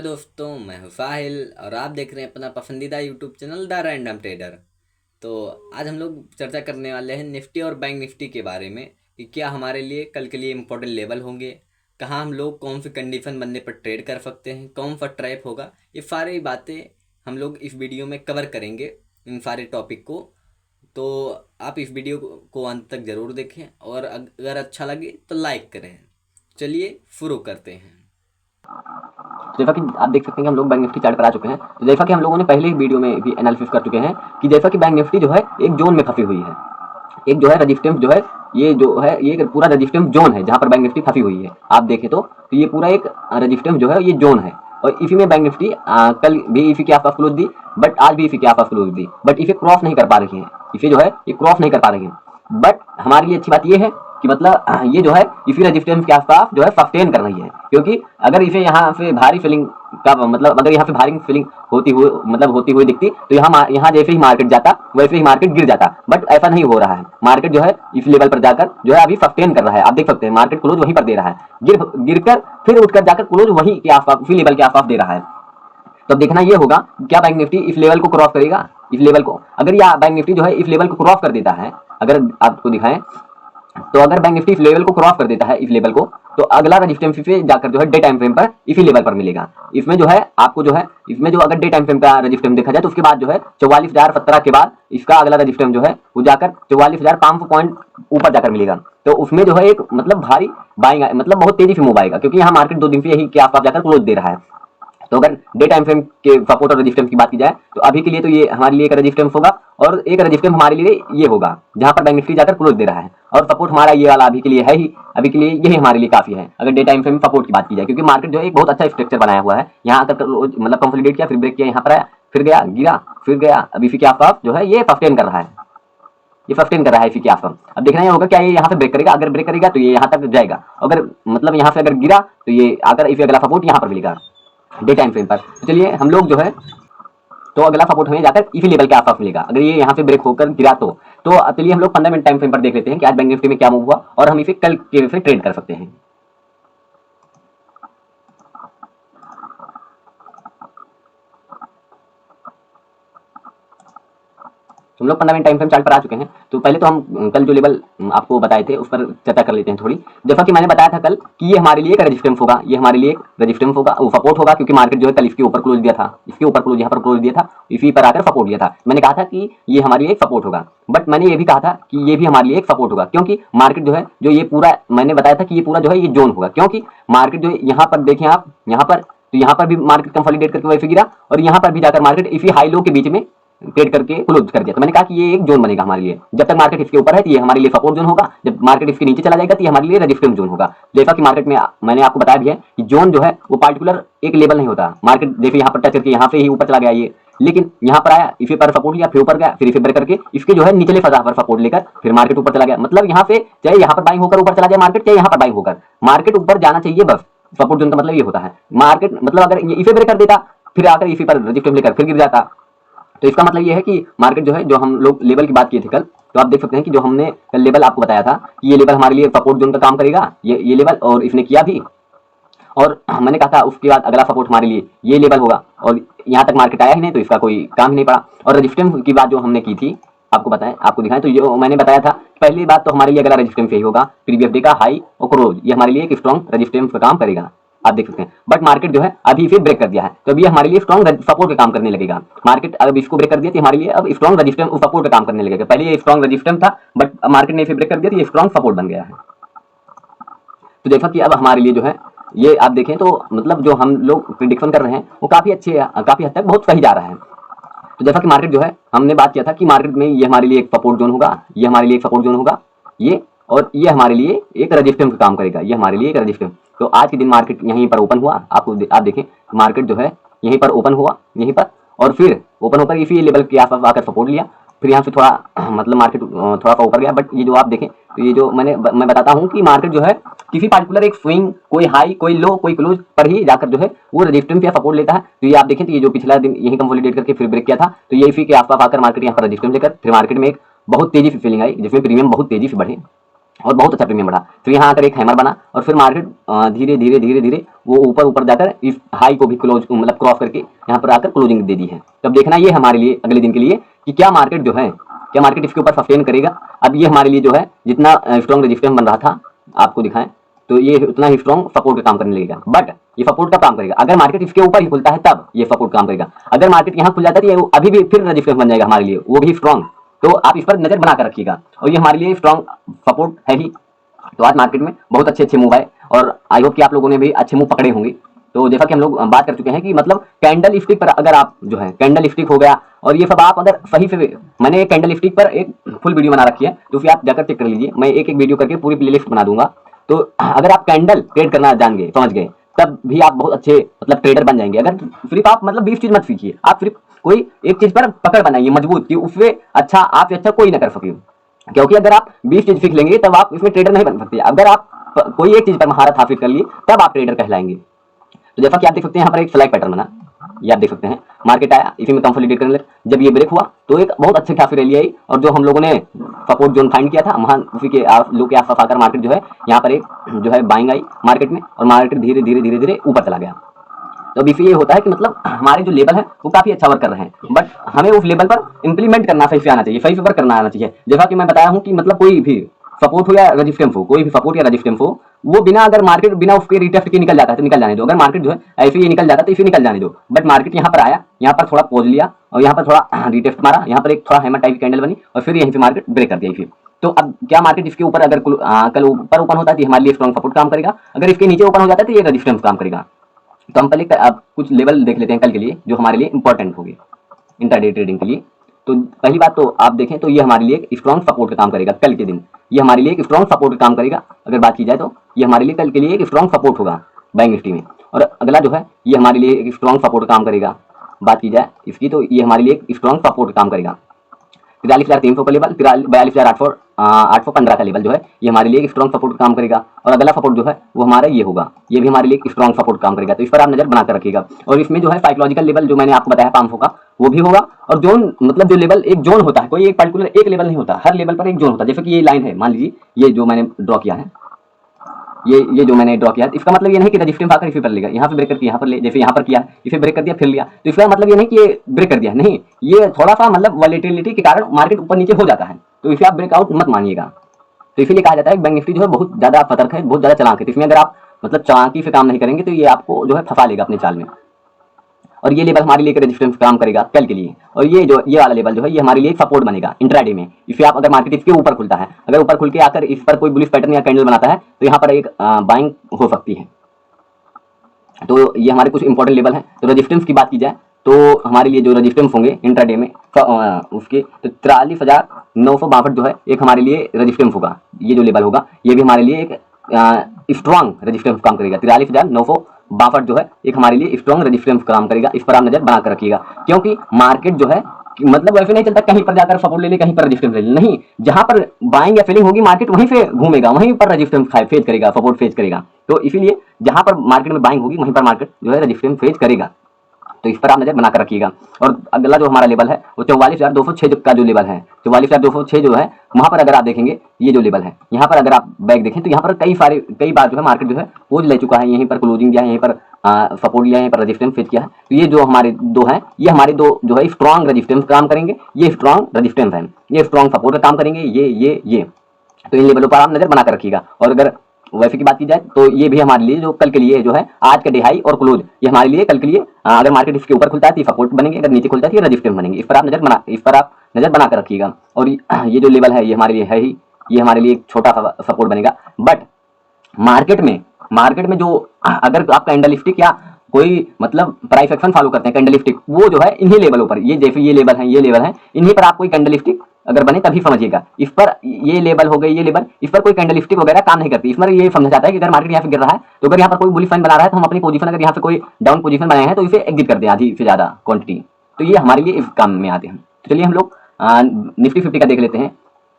दोस्तों, मैं हूं साहिल और आप देख रहे हैं अपना पसंदीदा YouTube channel the random trader. तो आज हम लोग चर्चा करने वाले हैं निफ्टी और बैंक निफ्टी के बारे में कि क्या हमारे लिए कल के लिए इम्पोर्टेंट लेवल होंगे, कहाँ हम लोग कौन सी कंडीशन बनने पर ट्रेड कर सकते हैं, कौन सा ट्रैप होगा। ये सारी बातें हम लोग इस वीडियो में कवर करेंगे, इन सारे टॉपिक को। तो आप इस वीडियो को अंत तक ज़रूर देखें और अगर अच्छा लगे तो लाइक करें। चलिए शुरू करते हैं। तो जैसा कि आप देख सकते हैं कि हम लोग बैंक निफ्टी चार्ट पर आ चुके हैं। तो जैसा कि हम लोगों ने पहले ही वीडियो में भी एनालिसिस कर चुके हैं कि जैसा कि बैंक निफ्टी जो है एक जोन में फंसी हुई है, एक जो है रजिस्टेंस जो है, ये जो है ये पूरा रजिस्टेंस जोन है जहां पर बैंक निफ्टी फंसी हुई है। आप देखें तो ये पूरा एक रजिस्टेंस जो है ये जोन है और इसी में बैंक निफ्टी कल भी इसी के आसपास क्लोज दी, बट आज भी इसी के आसपास क्लोज दी, बट इसे क्रॉस नहीं कर पा रही है। इसे जो है ये क्रॉस नहीं कर पा रही है। बट हमारे लिए अच्छी बात ये है कि मतलब ये जो है इसी रेजिस्टेंस के आसपास जो है सस्टेन कर रही है, क्योंकि अगर इसे यहाँ से भारी फीलिंग का मतलब अगर यहाँ से भारी फीलिंग होती हुई दिखती तो यहाँ जैसे ही मार्केट जाता वैसे ही मार्केट गिर जाता, बट ऐसा नहीं हो रहा है। मार्केट जो है इस लेवल पर जाकर जो है अभी सस्टेन कर रहा है। आप देख सकते हैं मार्केट क्लोज वहीं पर दे रहा है, गिरकर फिर उठकर जाकर क्लोज वहीं के आसपास उसी लेवल के आसपास दे रहा है। तो अब देखना ये होगा क्या बैंक निफ्टी इस लेवल को क्रॉस करेगा। इस लेवल को अगर यह बैंक निफ्टी जो है इस लेवल को क्रॉस कर देता है, अगर आपको दिखाएं तो अगर बैंक निफ्टी इस लेवल को क्रॉस कर देता है, इस लेवल को, तो अगला रेजिस्टेंस पे जाकर जो है डे टाइम फ्रेम पर इसी लेवल पर मिलेगा। इसमें जो है आपको जो है इसमें जो अगर डे टाइम फ्रेम का रेजिस्टेंस देखा जाए तो उसके बाद जो है 44,017 के बाद इसका अगला रेजिस्टेंस जो है वो जाकर 44,500 पॉइंट ऊपर जाकर मिलेगा। तो उसमें जो है एक मतलब भारी बाइंग मतलब बहुत तेजी से मूव आएगा, क्योंकि यहाँ मार्केट 2 दिन से यही के आसपास जाकर क्लोज दे रहा है। तो अगर डे टाइम फ्रेम के सपोर्ट और रेजिस्टेंस की बात की जाए तो अभी के लिए तो ये हमारे लिए एक रेजिस्टेंस होगा और एक रेजिस्टेंस हमारे लिए ये होगा जहां पर बैंक निफ्टी जाकर क्लोज दे रहा है, और सपोर्ट हमारा ये वाला अभी के लिए है ही, अभी के लिए यही हमारे लिए काफी है अगर डे टाइम फ्रेम सपोर्ट की बात की जाए, क्योंकि मार्केट जो है एक बहुत अच्छा स्ट्रक्चर बनाया हुआ है। यहाँ आकर मतलब कंसोलिडेट किया, फिर ब्रेक किया, यहाँ पर आया, फिर गया, गिरा, फिर गया, अभी इसी के आसपास जो है ये सस्टेन कर रहा है, ये सस्टेन कर रहा है इसी के आसपास। अब देखना ये होगा क्या ये यहाँ से ब्रेक करेगा। अगर ब्रेक करेगा तो ये यहाँ तक जाएगा, अगर मतलब यहाँ से अगर गिरा तो ये आकर इसे अगला सपोर्ट यहाँ पर मिलेगा डे टाइम फ्रेम पर। तो चलिए हम लोग जो है तो अगला सपोर्ट हमें जाकर इसी लेवल के आसपास मिलेगा अगर ये यहाँ से ब्रेक होकर गिरा तो चलिए हम लोग 15 मिनट टाइम फ्रेम पर देख लेते हैं कि आज बैंक निफ्टी में क्या मूव हुआ और हम इसे कल के से ट्रेड कर सकते हैं। हम लोग 15 मिनट टाइम फ्रेम चार्ट पर आ चुके हैं। तो पहले तो हम कल जो लेवल आपको बताए थे उस पर चर्चा कर लेते हैं थोड़ी। जैसा कि मैंने बताया था कल कि ये हमारे लिए एक रेजिस्टेंस होगा, ये हमारे लिए एक रेजिस्टेंस होगा, वो सपोर्ट होगा, क्योंकि मार्केट जो है कल इसके ऊपर क्लोज दिया था, इसके ऊपर क्लोज यहाँ पर क्लोज दिया था, इसी पर आकर सपोर्ट दिया था। मैंने कहा था कि ये हमारे लिए एक सपोर्ट होगा, बट मैंने ये भी कहा था कि ये भी हमारे लिए एक सपोर्ट होगा, क्योंकि मार्केट जो है जो ये पूरा मैंने बताया था कि ये पूरा जो है ये जोन होगा, क्योंकि मार्केट जो यहाँ पर देखें आप, यहाँ पर तो यहाँ पर भी मार्केट कंसोलिडेट करके वैसे गिरा और यहाँ पर भी जाकर मार्केट इसी हाई लो के बीच में ट्रेड करके क्लोज कर दिया। तो मैंने कहा कि ये एक जोन बनेगा हमारे लिए, जब तक मार्केट इसके ऊपर है तो ये हमारे लिए सपोर्ट जोन होगा, जब मार्केट इसके नीचे चला जाएगा तो ये हमारे लिए रेजिस्टेंस जोन होगा। जैसा कि मार्केट में मैंने आपको बताया भी है कि जोन जो है वो पार्टिकुलर एक लेवल नहीं होता। मार्केट जैसे यहाँ पर टच करके यहाँ से ही ऊपर चला गया ये, लेकिन यहाँ पर आया, इसे पर सपोर्ट लिया, फिर ऊपर गया, फिर इसे ब्रेक करके इसके जो है निचले फजा पर सपोर्ट लेकर फिर मार्केट ऊपर चला गया। मतलब यहाँ से चाहे यहाँ पर बाइंग होकर ऊपर चला जाए मार्केट, चाहे यहाँ पर बाइंग होकर मार्केट ऊपर जाना चाहिए, बस सपोर्ट जोन का मतलब ये होता है। मार्केट मतलब अगर इसे ब्रेक कर देता फिर आकर इसी पर रेजिस्टेंस लेकर फिर गिर जाता, तो इसका मतलब ये है कि मार्केट जो है, जो हम लोग लेवल की बात किए थे कल, तो आप देख सकते हैं कि जो हमने कल लेवल आपको बताया था कि ये लेवल हमारे लिए सपोर्ट जोन का काम करेगा, ये लेवल, और इसने किया भी। और मैंने कहा था उसके बाद अगला सपोर्ट हमारे लिए ये लेवल होगा, और यहाँ तक मार्केट आया ही नहीं तो इसका कोई काम ही नहीं पड़ा। और रेजिस्टेंस की बात जो हमने की थी आपको बताएं, आपको दिखाएं, तो जो मैंने बताया था पहली बात तो हमारे लिए अगला रेजिस्टेंस यही होगा, प्रीवियस डे का हाई और क्लोज, ये हमारे लिए एक स्ट्रॉन्ग रेजिस्टेंस का काम करेगा। आप देख सकते हैं, बट मार्केट जो है अभी इसे ब्रेक कर दिया है, तो अभी हमारे लिए स्ट्रॉन्ग सपोर्ट का काम करने लगेगा। मार्केट अब इसको ब्रेक कर दिया तो हमारे लिए अब स्ट्रॉन्ग रेजिस्टेंस सपोर्ट का काम करने लगेगा। पहले ये स्ट्रॉन्ग रेजिस्टेंस था, बट मार्केट ने इसे ब्रेक कर दिया तो ये स्ट्रॉन्ग सपोर्ट बन गया है। तो देखा कि अब हमारे लिए जो है ये आप देखें तो मतलब जो हम लोग प्रिडिक्शन कर रहे हैं वो काफी अच्छे, काफी हद तक बहुत सही जा रहा है। तो जैसा कि मार्केट जो है हमने बात किया था कि मार्केट में ये हमारे लिए एक सपोर्ट जोन होगा, ये हमारे लिए एक सपोर्ट जोन होगा, ये, और ये हमारे लिए एक रेजिस्टेंस का काम करेगा, ये हमारे लिए एक रेजिस्टेंस। तो आज के दिन मार्केट यहीं पर ओपन हुआ, आप देखें मार्केट जो है यहीं पर ओपन हुआ, यहीं पर, और फिर ओपन होकर इसी लेवल के आसपास आकर सपोर्ट लिया, फिर यहाँ से थोड़ा मतलब मार्केट थोड़ा सा ऊपर गया। बट ये जो आप देखें तो ये जो मैं बताता हूँ कि मार्केट जो है किसी पार्टिकुलर एक स्विंग, कोई हाई, कोई लो, कोई क्लोज पर ही जाकर जो है वो रेजिस्टेंस या सपोर्ट लेता है। तो ये आप देखें तो ये जो पिछला दिन यही कंसोलिडेट करके फिर ब्रेक किया था, तो ये इसी के आसपास आकर मार्केट यहाँ पर रेजिस्टेंस लेकर फिर मार्केट में एक बहुत तेजी से फीलिंग आई, जिसमें प्रीमियम बहुत तेजी से बढ़े। और बहुत अच्छा प्रीमियम बढ़ा। फिर यहाँ आकर एक हैमर बना और फिर मार्केट धीरे धीरे धीरे धीरे वो ऊपर ऊपर जाकर इस हाई को भी क्लोज मतलब क्रॉस करके यहाँ पर आकर क्लोजिंग दे दी है। तब देखना ये हमारे लिए अगले दिन के लिए कि क्या मार्केट जो है, क्या मार्केट इसके ऊपर सस्टेन करेगा। अब ये हमारे लिए जो है जितना स्ट्रॉन्ग रेजिस्टेंस बन रहा था आपको दिखाएं तो ये उतना ही स्ट्रॉन्ग सपोर्ट का काम करने लगेगा। बट ये सपोर्ट का काम करेगा अगर मार्केट इसके ऊपर ही खुलता है, तब ये सपोर्ट काम करेगा। अगर मार्केट यहाँ खुल जाता है तो ये अभी भी फिर रेजिस्टेंस बन जाएगा हमारे लिए, वो भी स्ट्रॉन्ग। तो आप इस पर नजर बना कर रखिएगा और ये हमारे लिए स्ट्रॉन्ग सपोर्ट है ही। तो आज मार्केट में बहुत अच्छे अच्छे मूव आए और आई होप कि आप लोगों ने भी अच्छे मूव पकड़े होंगे। तो जैसा कि हम लोग बात कर चुके हैं कि मतलब कैंडल स्टिक पर अगर आप जो है कैंडल स्टिक हो गया और ये सब आप अगर सही से, मैंने कैंडल स्टिक पर एक फुल वीडियो बना रखी है तो फिर आप जाकर चेक कर लीजिए, मैं एक एक वीडियो करके पूरी प्लेलिस्ट बना दूंगा। तो अगर आप कैंडल ट्रेड करना जान गए, समझ गए, तब भी आप बहुत अच्छे मतलब ट्रेडर बन जाएंगे। अगर सिर्फ आप मतलब 20 चीज मत सीखिए, आप सिर्फ कोई एक चीज पर पकड़ बनाइए मजबूत कि उससे अच्छा आपसे अच्छा कोई ना कर सके। क्योंकि अगर आप 20 चीज सीख लेंगे तब आप इसमें ट्रेडर नहीं बन सकते। अगर आप कोई एक चीज पर महारत हासिल कर ली तब आप ट्रेडर कहलाएंगे। तो जैसा कि आप देख सकते हैं यहाँ पर एक स्लाइड पैटर्न बना, ये आप देख सकते हैं मार्केट आया इसी में कंसोलिडेट करने लगा। जब ये ब्रेक हुआ तो एक बहुत अच्छी खासी रैली आई और जो हम लोगों ने सपोर्ट जोन फाइंड किया था वहां उसी के लो के आसपास आकर मार्केट जो है यहाँ पर एक जो है बाइंग आई मार्केट में और मार्केट धीरे धीरे धीरे धीरे ऊपर चला गया। तो अभी ये होता है कि मतलब हमारे जो लेवल है वो काफी अच्छा वर्क कर रहे हैं, बट हमें उस लेवल पर इंप्लीमेंट करना सही से आना चाहिए, सही से वर्क करना आना चाहिए। जैसा कि मैं बताया हूँ कि मतलब कोई भी सपोर्ट हो या रेजिस्टेंस हो, कोई भी सपोर्ट या रेजिस्टेंस हो, वो बिना अगर मार्केट बिना उसके रिटेस्ट के निकल जाता है तो निकल जाने दो। अगर मार्केट जो है ऐसे ही निकल जाता है तो इसे निकल जाने दो। बट मार्केट यहाँ पर आया, यहाँ पर थोड़ा पॉज लिया और यहाँ पर थोड़ा रिटेस्ट मारा, यहाँ पर एक थोड़ा हैमर टाइप कैंडल बनी और फिर यहीं से मार्केट ब्रेक कर दिया फिर। तो अब क्या मार्केट इसके ऊपर अगर कल ऊपर ओपन होता है तो हमारे लिए स्ट्रॉन्ग सपोर्ट काम करेगा, अगर इसके नीचे ओपन हो जाता है तो ये रेजिस्टेंस काम करेगा। तो हम पहले अब कुछ लेवल देख लेते हैं कल के लिए जो हमारे लिए इंपॉर्टेंट होगी इंट्राडे ट्रेडिंग के लिए। तो पहली बात तो आप देखें तो ये हमारे लिए एक स्ट्रॉन्ग सपोर्ट का काम करेगा कल के दिन, ये हमारे लिए एक स्ट्रॉन्ग सपोर्ट का काम करेगा। अगर बात की जाए तो ये हमारे लिए कल के लिए एक स्ट्रॉन्ग सपोर्ट होगा बैंक निफ्टी में। और अगला जो है ये हमारे लिए एक स्ट्रॉन्ग सपोर्ट काम करेगा। बात की जाए इसकी तो ये हमारे लिए एक स्ट्रॉन्ग सपोर्ट काम करेगा 43,300 का लेवल, 42,815 का लेवल जो है ये हमारे लिए एक स्ट्रॉन्ग सपोर्ट काम करेगा। और अगला सपोर्ट जो है वो हमारा ये होगा, ये भी हमारे लिए एक स्ट्रॉन्ग सपोर्ट काम करेगा। तो इस पर आप नजर बनाकर रखिएगा। और इसमें जो है साइकोलॉजिकल लेवल जो मैंने आपको बताया 500 का वो भी होगा। और जोन मतलब जो लेवल एक जोन होता है, कोई एक पर्टिकुलर एक लेवल नहीं होता, हर लेवल पर एक जोन होता है। जैसे कि ये लाइन है, मान लीजिए ये जो मैंने ड्रॉ किया है, ये जो मैंने ड्रॉ किया है, इसका मतलब ये नहीं कि रेजिस्टेंस आकर इसी पर लेगा, यहाँ पे ब्रेक करके यहाँ पर ले, जैसे यहाँ पर किया इसे ब्रेक कर दिया फिर लिया, तो इसका मतलब ये नहीं कि ये ब्रेक कर दिया, नहीं, ये थोड़ा सा मतलब वॉलेटिलिटी के कारण मार्केट ऊपर नीचे हो जाता है, तो इसे आप ब्रेकआउट मत मानिएगा। तो इसीलिए कहा जाता है बैंक निफ्टी जो है बहुत ज्यादा सतर्क है, बहुत ज्यादा चालाक है। तो इसमें अगर आप मतलब चालाकी से काम नहीं करेंगे तो ये आपको जो है फंसा लेगा अपने चाल में। और ये लेवल हमारे लिए रेजिस्टेंस काम करेगा कल के लिए। और ये वाला लेवल जो है ये हमारे लिए सपोर्ट बनेगा इंट्राडे में। इसे आप अगर मार्केट इसके ऊपर खुलता है, अगर ऊपर खुल के आकर इस पर कोई बुलिश पैटर्न या कैंडल बनाता है तो यहाँ पर एक बाइंग हो सकती है। तो ये हमारे कुछ इंपॉर्टेंट लेवल है। तो रेजिस्टेंस की बात की जाए तो हमारे लिए जो रेजिस्टेंस होंगे इंट्राडे में उसके तो 43,962 जो है एक हमारे लिए रेजिस्टेंस होगा। ये जो लेवल होगा ये भी हमारे लिए एक स्ट्रॉन्ग रेजिस्टेंस काम करेगा। 43,962 जो है एक हमारे लिए स्ट्रॉन्ग रेजिस्टेंस काम करेगा। इस पर आप नजर बनाकर रखिएगा, क्योंकि मार्केट जो है मतलब वैसे नहीं चलता कहीं पर जाकर सपोर्ट ले ले कहीं पर रेजिस्टेंस ले ले, नहीं, जहां पर बाइंग या सेलिंग होगी मार्केट वहीं से घूमेगा, वहीं पर रेजिस्टेंस फेज करेगा, सपोर्ट फेज करेगा। तो इसीलिए जहां पर मार्केट में बाइंग होगी वहीं पर मार्केट जो है रेजिस्टेंस फेज करेगा। तो इस पर आप नजर बनाकर रखिएगा। और अगला जो हमारा लेवल है वो 44,206 का जो लेवल है, 44,206 जो है वहां पर अगर आप देखेंगे ये जो लेवल है, यहाँ पर अगर आप बैक देखें तो यहाँ पर कई बार जो है मार्केट जो है पोज ले चुका है, यहीं पर क्लोजिंग दिया है, यहीं पर सपोर्ट लिया है, यहीं पर रेजिस्टेंस फेज किया है। तो ये जो हमारे दो हैं ये हमारे दो जो है स्ट्रॉन्ग रेजिस्टेंस काम करेंगे, ये स्ट्रॉन्ग रेजिस्टेंस है, ये स्ट्रॉन्ग सपोर्ट का काम करेंगे, ये तो इन लेवलों पर आप नजर बनाकर रखिएगा। और अगर वैसे की बात की जाए तो ये भी हमारे लिए जो कल के लिए जो है आज का डे हाई और क्लोज ये हमारे लिए कल के लिए अगर मार्केट इसके ऊपर खुलता है तो सपोर्ट बनेंगे, अगर नीचे खुलता है तो रेजिस्टेंस बनेंगे। इस पर आप नजर बनाकर रखिएगा। और ये जो लेवल है ये हमारे लिए है ही, ये हमारे लिए एक छोटा सा सपोर्ट बनेगा। बट मार्केट में जो अगर आप कैंडलस्टिक या कोई मतलब प्राइस एक्शन फॉलो करते हैं कैंडलस्टिक, वो जो है इन्हीं लेवलों पर, ये जैसे ये लेवल है इन्हीं पर आप कोई कैंडलस्टिक अगर बने तभी समझिएगा। इस पर ये लेवल हो गई, ये लेवल, इस पर कोई कैंडलस्टिक वगैरह काम नहीं करती। इसमें ये समझा जाता है कि अगर मार्केट यहाँ पे गिर रहा है तो अगर यहाँ पर कोई बुलिश साइन बना रहा है तो हम अपनी पोजीशन अगर यहाँ पे कोई डाउन पोजीशन बनाए हैं तो इसे एग्जिट कर दें आधी से ज्यादा क्वांटिटी। तो ये हमारे लिए इस काम में आते हैं। तो चलिए हम लोग निफ्टी 50 का देख लेते हैं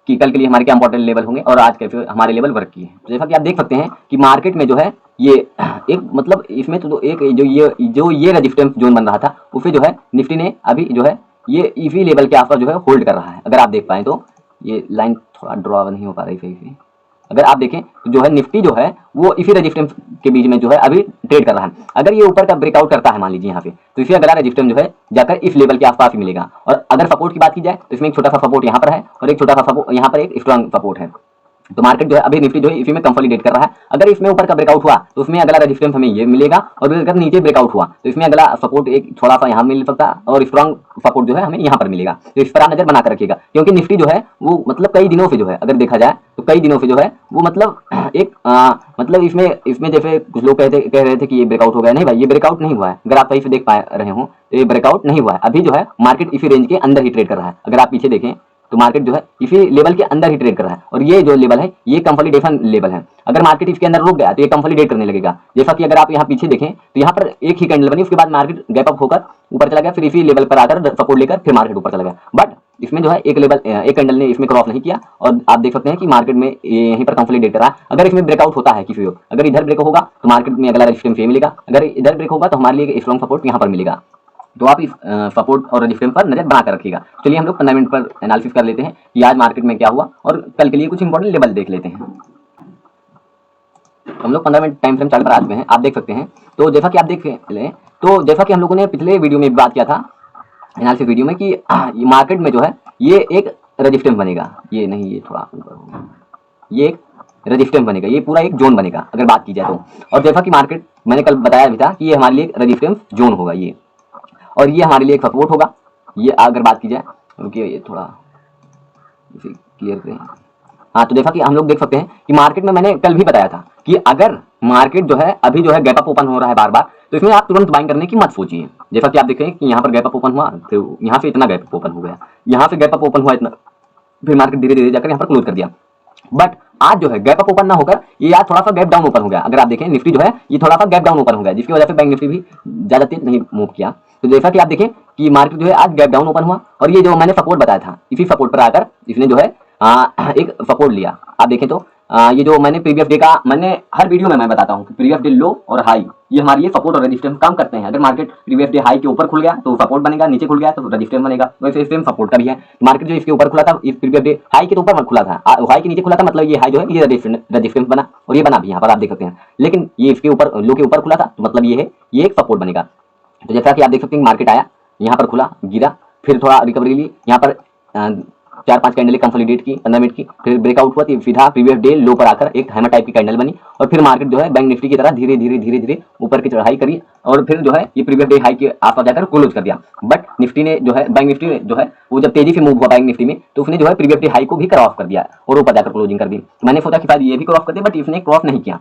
कि कल के लिए हमारे क्या इंपॉर्टेंट लेवल होंगे और आज कैसे हमारे लेवल वर्क किए हैं। जैसा कि आप देख सकते हैं कि मार्केट में जो है ये एक मतलब इसमें तो एक जो ये रेजिस्टेंस जोन बन रहा था उसे जो है निफ्टी ने अभी जो है ये इसी लेवल के आसपास जो है होल्ड कर रहा है। अगर आप देख पाए तो ये लाइन थोड़ा ड्रॉ नहीं हो पा रही सही से, अगर आप देखें तो जो है निफ्टी जो है वो इसी रेजिस्टेंस के बीच में जो है अभी ट्रेड कर रहा है। अगर ये ऊपर का ब्रेकआउट करता है मान लीजिए यहाँ पे, तो इसे अगला रेजिस्टेंस जो है जाकर इस लेवल के आसपास ही मिलेगा। और अगर सपोर्ट की बात की जाए तो इसमें एक छोटा सा सपोर्ट यहाँ पर है और एक छोटा सा सपोर्ट यहाँ पर एक स्ट्रॉन्ग सपोर्ट है। तो मार्केट जो है अभी निफ्टी जो है इसी में कंसोलिडेट कर रहा है। अगर इसमें ऊपर का ब्रेकआउट हुआ तो उसमें अगला रेजिस्टेंस हमें ये मिलेगा, और अगर नीचे ब्रेकआउट हुआ तो इसमें अगला सपोर्ट एक थोड़ा सा यहाँ मिल सकता है और स्ट्रॉन्ग सपोर्ट जो है हमें यहाँ पर मिलेगा। तो इस पर आप नजर बनाकर रखिएगा, क्योंकि निफ्टी जो है वो मतलब कई दिनों से जो है अगर देखा जाए तो कई दिनों से जो है वो मतलब एक मतलब इसमें जैसे कुछ लोग कह रहे थे कि ये ब्रेकआउट हो गया। नहीं भाई, ये ब्रेकआउट नहीं हुआ है। अगर आप सही से देख पा रहे हो तो ये ब्रेकआउट नहीं हुआ है। अभी जो है मार्केट इसी रेंज के अंदर ही ट्रेड कर रहा है। अगर आप पीछे देखें तो मार्केट जो है इसी लेवल के अंदर ही ट्रेड कर रहा है, और ये जो लेवल है ये कंसोलिडेशन लेवल है। अगर मार्केट इसके अंदर रुक गया तो ये कंसोलिडेट करने लगेगा। जैसा कि अगर आप यहाँ पीछे देखें तो यहाँ पर एक ही कैंडल बनी, उसके बाद मार्केट गैप अप होकर ऊपर चला गया, फिर इसी लेवल पर आकर सपोर्ट लेकर फिर मार्केट ऊपर चला गया। बट इसमें जो है एक कैंडल ने इसमें क्रॉस नहीं किया, और आप देख सकते हैं कि मार्केट में यहीं पर कंसोलिडेट कर रहा है। अगर इसमें ब्रेकआउट होता है किसी को, अगर इधर ब्रेक होगा तो मार्केट में अगला रेजिस्टेंस ये मिलेगा, अगर इधर ब्रेक होगा तो हमारे लिए एक स्ट्रॉन्ग सपोर्ट यहाँ पर मिलेगा। तो आप इस सपोर्ट और रेजिस्टेंस पर नजर बनाकर रखिएगा। चलिए हम लोग फंडामेंट पर एनालिसिस कर लेते हैं कि आज मार्केट में क्या हुआ, और कल के लिए कुछ इंपॉर्टेंट लेवल देख लेते हैं। हम लोग फंडामेंट टाइम फ्रेम चार्ट पर आ चुके हैं, आप देख सकते हैं। तो जैसा कि आप देख लें, तो जैसा कि हम लोगों ने पिछले वीडियो में बात किया था एनालिसिस वीडियो में कि मार्केट में जो है ये एक रेजिस्टेंस बनेगा, ये नहीं, ये थोड़ा ऊपर होगा, ये एक रेजिस्टेंस बनेगा, ये पूरा एक जोन बनेगा अगर बात की जाए तो। और जैसा कि मार्केट मैंने कल बताया भी था कि ये हमारे लिए एक रेजिस्टेंस जोन होगा ये, और ये हमारे लिए एक सपोर्ट होगा। ये अगर बात की जाए, रुकिए ये थोड़ा इसे क्लियर करें। हाँ, तो जैसा कि हम लोग देख सकते हैं कि मार्केट में मैंने कल भी बताया था कि अगर मार्केट जो है अभी जो है गैप अप ओपन हो रहा है बार बार, तो इसमें आप तुरंत बाइंग करने की मत सोचिए। जैसा कि आप देखें कि यहाँ पर गैप अप ओपन हुआ, तो यहाँ से इतना गैप अप ओपन हो गया, यहाँ से गैप अप ओपन हुआ इतना, फिर मार्केट धीरे धीरे जाकर यहाँ पर क्लोज कर दिया। बट आज जो है गैप अप ओपन ना होकर ये आज थोड़ा सा गैप डाउन ओपन हो गया। अगर आप देखें निफ्टी जो है ये थोड़ा सा गैप डाउन ओपन हो गया, जिसकी वजह से बैंक निफ्टी भी ज्यादा तेज नहीं मूव किया। तो जैसा कि आप देखें कि मार्केट जो है आज गैप डाउन ओपन हुआ, और ये जो मैंने सपोर्ट बताया था इसी सपोर्ट पर आकर इसने जो है एक सपोर्ट लिया। आप देखें तो ये जो मैंने प्रीवियस डे का, मैंने हर वीडियो में मैं बताता हूँ कि प्रीवियस डे लो और हाई ये हमारे लिए सपोर्ट और रेजिस्टेंस काम करते हैं। अगर मार्केट प्रीवियस डे हाई के ऊपर खुल गया तो सपोर्ट बनेगा, नीचे खुल गया तो रेजिस्टेंस बनेगा। वैसे सेम सपोर्ट का भी है। मार्केट जो इसके ऊपर खुला था, इस प्रीवियस डे हाई के ऊपर खुला था, हाई के नीचे खुला था, मतलब ये हाई जो है ये रेजिस्टेंस बना, और ये बना भी यहाँ पर आप देख सकते हैं। लेकिन ये इसके ऊपर लो के ऊपर खुला था, तो मतलब ये है ये एक सपोर्ट बनेगा। तो जैसा कि आप देख सकते हैं मार्केट आया, यहाँ पर खुला, गिरा, फिर थोड़ा रिकवरी ली, यहाँ पर 4-5 कैंडल कंसोलिडेट की 15 मिनट की, फिर ब्रेकआउट हुआ, तो सीधा प्रीवियस डे लो पर आकर एक हैमर टाइप की कैंडल बनी, और फिर मार्केट जो है बैंक निफ्टी की तरह धीरे धीरे ऊपर की चढ़ाई करी, और फिर जो है ये प्रीवियस डे हाई के आसपास जाकर क्लोज कर दिया। बट निफ्टी ने जो है, बैंक निफ्टी जो है वो जब तेजी से मूव हुआ बैंक निफ्टी में, तो उसने जो है प्रीवियस डे हाई को भी क्रॉस कर दिया और ऊपर जाकर क्लोजिंग कर दी। मैंने सोचा कि शायद ये भी क्रॉस कर दे, बट इसने क्रॉस नहीं किया,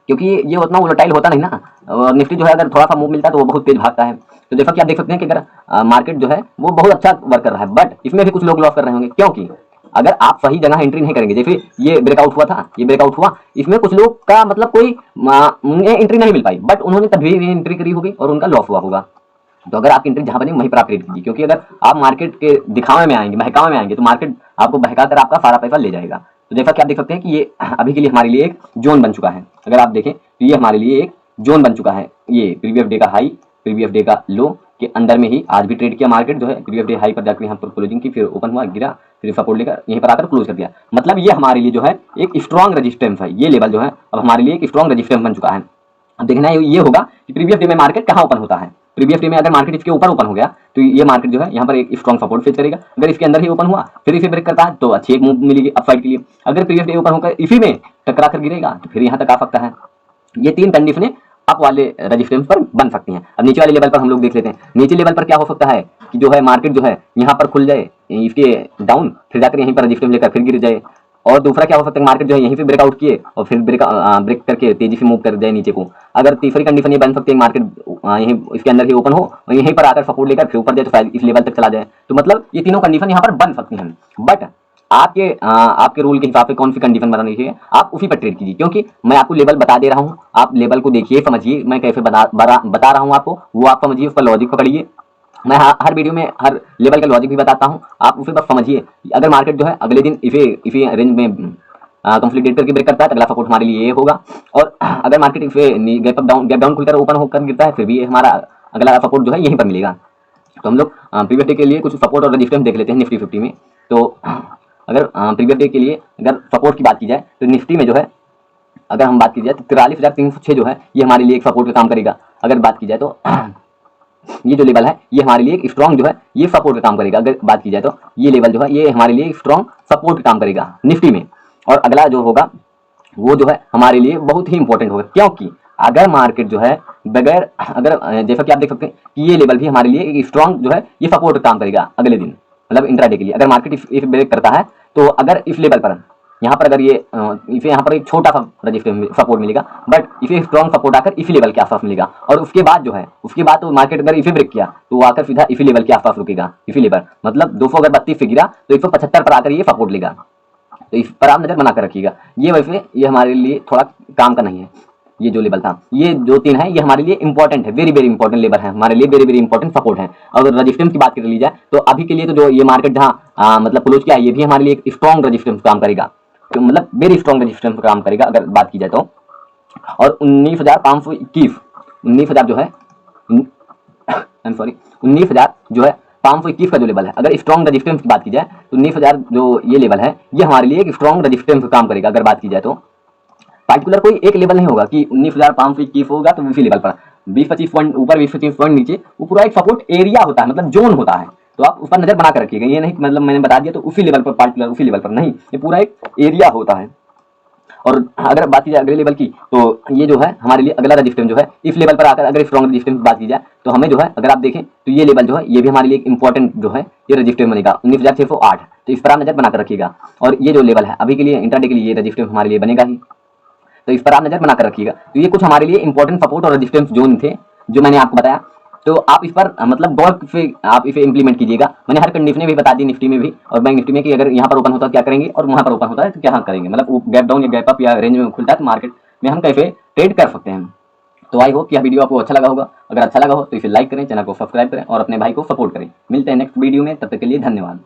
क्योंकि ये उतना वोलेटाइल होता नहीं ना। और निफ्टी जो है अगर थोड़ा सा मूव मिलता है तो वो बहुत तेज भागता है। तो जैसा कि आप देख सकते हैं कि अगर मार्केट जो है वो बहुत अच्छा वर्क कर रहा है, बट इसमें भी कुछ लोग लॉस कर रहे होंगे, क्योंकि अगर आप सही जगह एंट्री नहीं करेंगे, जैसे ये ब्रेकआउट हुआ था, ये ब्रेकआउट हुआ, इसमें कुछ लोग का मतलब कोई उन्हें एंट्री नहीं मिल पाई, बट उन्होंने तभी एंट्री करी होगी और उनका लॉस हुआ होगा। तो अगर आपकी एंट्री जहां बनी वहीं पर आप ट्रेड कीजिए, क्योंकि अगर आप मार्केट के दिखावे में आएंगे, बहकावे में आएंगे, तो मार्केट आपको बहका कर आपका सारा पैसा ले जाएगा। तो जैसा कि आप देख सकते हैं कि ये अभी के लिए हमारे लिए एक जोन बन चुका है। अगर आप देखें तो ये हमारे लिए एक जोन बन चुका है। ये प्रीवियस डे का हाई, प्रीवियस डे का लो के अंदर में ही आज भी ट्रेड किया मार्केट जो है। प्रीवियस डे हाई पर जाकर यहाँ पर क्लोजिंग की, फिर ओपन हुआ, गिरा, फिर सपोर्ट लेकर यहीं पर आकर क्लोज कर दिया। मतलब ये हमारे लिए जो है एक स्ट्रॉन्ग रेजिस्टेंस है। ये लेवल जो है अब हमारे लिए एक स्ट्रॉन्ग रेजिस्टेंस बन चुका है। अब देखना ये होगा कि प्रीवियस डे में मार्केट कहाँ ओपन होता है। प्रीवियस डे में अगर मार्केट इसके ऊपर ओपन हो गया तो ये मार्केट जो है यहाँ पर एक स्ट्रॉन्ग सपोर्ट फेस करेगा। अगर इसके अंदर ही ओपन हुआ फिर इसे ब्रेक करता है तो अच्छी एक मूव मिलेगी अपसाइड के लिए। अगर प्रीवियस डे ओपन होकर इसी में टकरा कर गिरेगा तो फिर यहाँ तक आ सकता है। ये तीन कंडीशनें अप वाले रेजिस्टेंस पर बन सकती हैं। अब नीचे वाले लेवल पर हम लोग देख लेते हैं। नीचे लेवल पर क्या हो सकता है कि जो है मार्केट जो है यहाँ पर खुल जाए इसके डाउन, फिर जाकर यहीं पर रेजिस्टेंस लेकर फिर गिर जाए। और दूसरा क्या हो सकता है मार्केट जो है यहीं पे ब्रेकआउट किए और फिर ब्रेक करके तेजी से मूव कर जाए नीचे को। अगर तीसरी कंडीशन ये बन सकती है मार्केट यहीं इसके अंदर ही ओपन हो और यहीं पर आकर सपोर्ट लेकर फिर ऊपर जाए तो शायद इस लेवल तक चला जाए। तो मतलब ये तीनों कंडीशन यहाँ पर बन सकती हैं। बट आपके रूल के हिसाब से कौन सी कंडीशन बनानी चाहिए आप उसी पर ट्रेड कीजिए, क्योंकि मैं आपको लेवल बता दे रहा हूँ, आप लेवल को देखिए, समझिए मैं कैसे बता रहा हूँ आपको, वो आप समझिए, उसका लॉजिक पकड़िए। मैं हर वीडियो में हर लेवल का लॉजिक भी बताता हूँ, आप उसे बस समझिए। अगर मार्केट जो है अगले दिन इसी रेंज में कंप्लीट करके ब्रेक करता है तो अगला सपोर्ट हमारे लिए ये होगा। और अगर मार्केट इसे गैप डाउन खुलकर ओपन होकर गिरता है फिर भी हमारा अगला सपोर्ट जो है यहीं पर मिलेगा। तो हम लोग प्रीवियस डे के लिए कुछ सपोर्ट और रेजिस्टेंस देख लेते हैं निफ्टी 50 में। तो अगर प्रीवियस डे के लिए अगर सपोर्ट की बात की जाए तो निफ्टी में जो है अगर हम बात की जाए तो 43,306 जो है ये हमारे लिए एक सपोर्ट का काम करेगा। अगर बात की जाए तो ये जो लेवल है ये हमारे लिए एक स्ट्रॉन्ग जो है ये सपोर्ट का काम करेगा। अगर बात की जाए तो ये लेवल जो है ये हमारे लिए स्ट्रॉन्ग सपोर्ट का काम करेगा निफ्टी में। और अगला जो होगा वो जो है हमारे लिए बहुत ही इंपॉर्टेंट होगा, क्योंकि अगर मार्केट जो है बगैर अगर जैसा कि आप देख सकते हैं कि ये लेवल भी हमारे लिए एक स्ट्रॉन्ग जो है ये सपोर्ट का काम करेगा अगले दिन, मतलब इंट्राडे के लिए। अगर मार्केट इफ ब्रेक करता है तो अगर इस लेवल पर यहाँ पर अगर ये इसे यहाँ पर एक छोटा सा रजिस्टेंस सपोर्ट मिलेगा, बट इसे स्ट्रॉन्ग सपोर्ट आकर इसी लेवल के आसपास मिलेगा। और उसके बाद जो है उसके बाद तो मार्केट अगर इसे ब्रेक किया तो वो आकर सीधा इसी लेवल के आसपास रुकेगा। इसी लेवल मतलब 200 अगर 32 से गिरा तो 175 पर आकर ये सपोर्ट लेगा। तो इस पर आप नजर बनाकर रखिएगा। ये वैसे ये हमारे लिए थोड़ा काम का नहीं है। ये जो लेवल था ये जो 3 है ये हमारे लिए इंपॉर्टेंट है, वेरी वेरी इंपॉर्टेंट लेवल है हमारे लिए, वेरी वेरी इंपॉर्टेंट सपोर्ट है। अगर रजिस्टेंस की बात कर ली जाए तो अभी के लिए तो जो ये मार्केट जहाँ मतलब क्लोज किया है ये भी हमारे लिए एक स्ट्रॉन्ग रजिस्टेंस काम करेगा, तो मतलब वेरी स्ट्रॉन्ग रजिस्टेंस काम करेगा अगर बात की जाए तो। और 19,521 19,000 जो है आई एम सॉरी 19,000 जो है 521 का जो लेवल है, अगर स्ट्रॉन्ग रजिस्टेंस की बात की जाए तो 19,000 जो ये लेवल है ये हमारे लिए एक स्ट्रॉन्ग रजिस्टेंस काम करेगा। अगर बात की जाए तो पार्टिकुलर कोई एक लेवल नहीं होगा कि 19,521 होगा तो उसी लेवल पर 20-25 पॉइंट ऊपर 20-25 पॉइंट नीचे, वो पूरा एक सपोर्ट एरिया होता है, मतलब जोन होता है। तो आप उस पर नजर बना कर रखिएगा। ये नहीं मतलब मैंने बता दिया तो उसी लेवल पर पार्टिकुलर उसी लेवल पर नहीं, ये पूरा एक एरिया होता है। और अगर बात की जाए अगले लेवल की तो ये जो है हमारे लिए अगला रजिस्टेंस जो है इस लेवल पर आकर अगर स्ट्रॉन्ग रजिस्टेंस की बात की जाए तो हमें जो है अगर आप देखें तो ये लेवल जो है ये भी हमारे लिए एक इंपॉर्टेंट जो है ये रजिस्टेंस बनेगा 19,608। तो इस पर आप नजर बनाकर रखिएगा। और ये जो लेवल है अभी के लिए इंट्राडे के लिए ये रजिस्टेंस हमारे लिए बनेगा ही, तो इस पर आप नजर बनाकर रखिएगा। तो ये कुछ हमारे लिए इंपॉर्टेंट सपोर्ट और रेजिस्टेंस जोन थे जो मैंने आपको बताया। तो आप इस पर मतलब गौर से आप इसे इंप्लीमेंट कीजिएगा। मैंने हर कंडीशन में भी बता दी निफ्टी में भी और बैंक निफ्टी में कि अगर यहाँ पर ओपन होता है क्या करेंगे और वहाँ पर ओपन होता है तो क्या करेंगे, मतलब वो गैप डाउन या गैप अप या रेंज में खुलता है तो मार्केट में हम कैसे ट्रेड कर सकते हैं। तो आई होप कि यह वीडियो आपको अच्छा लगा होगा। अगर अच्छा लगा हो तो इसे लाइक करें, चैनल को सब्सक्राइब करें और अपने भाई को सपोर्ट करें। मिलते हैं नेक्स्ट वीडियो में, तब तक के लिए धन्यवाद।